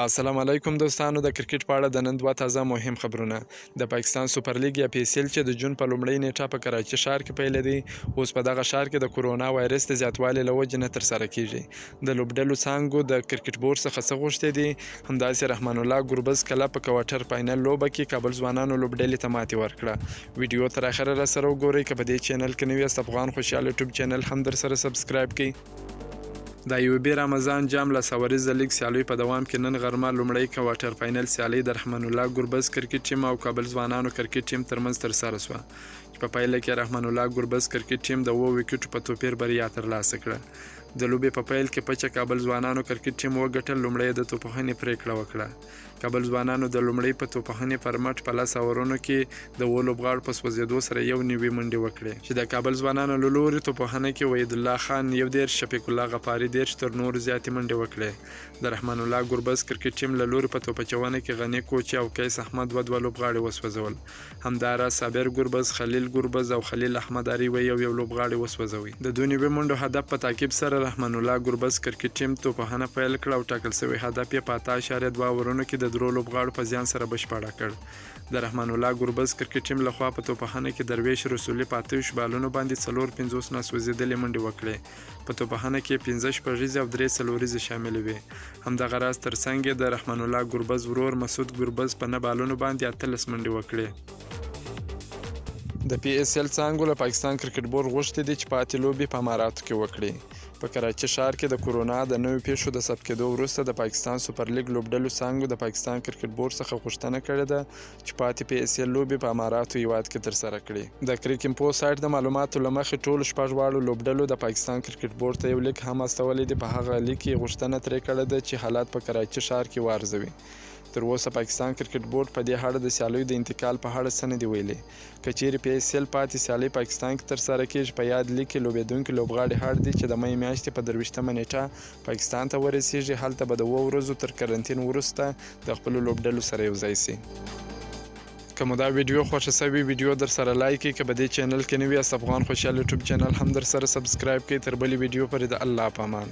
السلام علیکم دوستانو، د کرکټ په اړه د نن دوه تازه مهم خبرونه. د پاکستان سوپر لیګ یا PSL چې د جون په لومړۍ نیټه په کراچي ښار کې پیل دی، اوس په دغه ښار کې د کورونا وایرس د زیاتوالي له وجې نه ترسره کیږي. د لوبډلو څانګو د کرکټ بورډ څخه څه غوښتي دي؟ همداسې رحمان الله ګربز کله په کوارټر فاینل لوبه کې کابل ځوانانو لوبډلې ته ماتې ورکړه. ویډیو تر اخره راسره وګورئ. که په دې چینل کې نوي یاست، افغان خوشحال یوټیوب چینل هم در سره سبسکرایب کړئ. د ایوبي رمضان جام له سوریزه لیګ سیالیو په دوام کې نن غرمه لومړی کوارټر فاینل سیالي د رحمان الله ګربز کرکټ ټیم او کابل ځوانانو کرکټ ټیم ترمنځ ترسره شوه. په پایله کې رحمان الله ګربز کرکټ ټیم د 7 ویکټو په توپیر بریا ترلاسه کړه. د لوبې په پیل کې پچه کابل ځوانانو کرکټ ټیم وګټل. لومړی د توپوهنې پریکړه وکړه. کابل ځوانانو د لومړی په توپوهنې پر مټ په 10 اورونو کې د 7 لوبغاړو په سوځېدو سره یو نیوي منډې وکړې، چې د کابل ځوانانو له لوري توپوهنه کې وحید الله خان 11، شفیق الله غفاري 10 تر نورو زیاتې منډې وکړې. د رحمان الله ګربز کرکټ ټیم له لوري په توپچونه کې غنی کوچي او قیس احمد دوه لوبغاړي وسوځول. همداراز صابر ګربز، خلیل ګربز او خلیل احمد اری یو لوبغاړي وسوځوي. د دوه نیوي منډو هدف په تعقیب سره رحمان الله ګربز کرکټ ټیم توپوهنه پیل کړه او ټاکل شوی هدف یې په 8.2 اورونو کې د 3 لوبغاړو په زیان سره بشپړه کړ. د رحمان الله ګربز کرکټ ټیم لخوا په توپوهنه کې درویش، رسولی په 28 بالونو باندې 450 ناسوځېدلې منډې وکړې. په توپوهنه کې 15 شپږیزې او 3 څلوریزې شاملې وې. همدغه راز ترڅنګ یې د رحمان الله ګربز ورور مسعود ګربز په 9 بالونو باندې 18 منډې وکړې. د PSL څانګو له پاکستان کرکټ بورډ غوښتي دي چې پاتې لوبې په اماراتو کې وکړي. په کراچي ښار کې د کورونا د نویو پیښو د ثبت کېدو وروسته د پاکستان سوپر لیګ لوبډلو څانګو د پاکستان کرکټ بورډ څخه غوښتنه کړې ده چې پاتې PSL لوبې په اماراتو هیواد کې ترسره کړي. د کرکټ سایټ د معلوماتو له مخې ټولو 6 واړو لوبډلو د پاکستان کرکټ بورډ ته یو لیک هم استولی دی. په هغه لیک کې غوښتنه ترې کړې ده چې حالات په کراچي ښار کې وارزوي. تر اوسه پاکستان کرکټ بورډ په دې اړه د سیالیو د انتقال په اړه څه نه دي ویلي. که چیرې PSL پاتې سیالي پاکستان کې ترسره کېږي، په یاد لیک کې لوبېدونکي لوبغاړي هڅه دي چې د مې میاشتې په 23مه نیټه پاکستان ته ورسیږي. هلته به د 7 ورځو تر کرنټین وروسته د خپلو لوبډلو سره یوځای شي. که مو دا ویډیو خوښه شوې، ویډیو در سره لایک کړئ. که په دې چینل کې نوي یاست، افغان خوشحال یوټیوب چینل هم در سره سبسکرایب کړئ. تر بلې ویډیو پورې د الله په امان.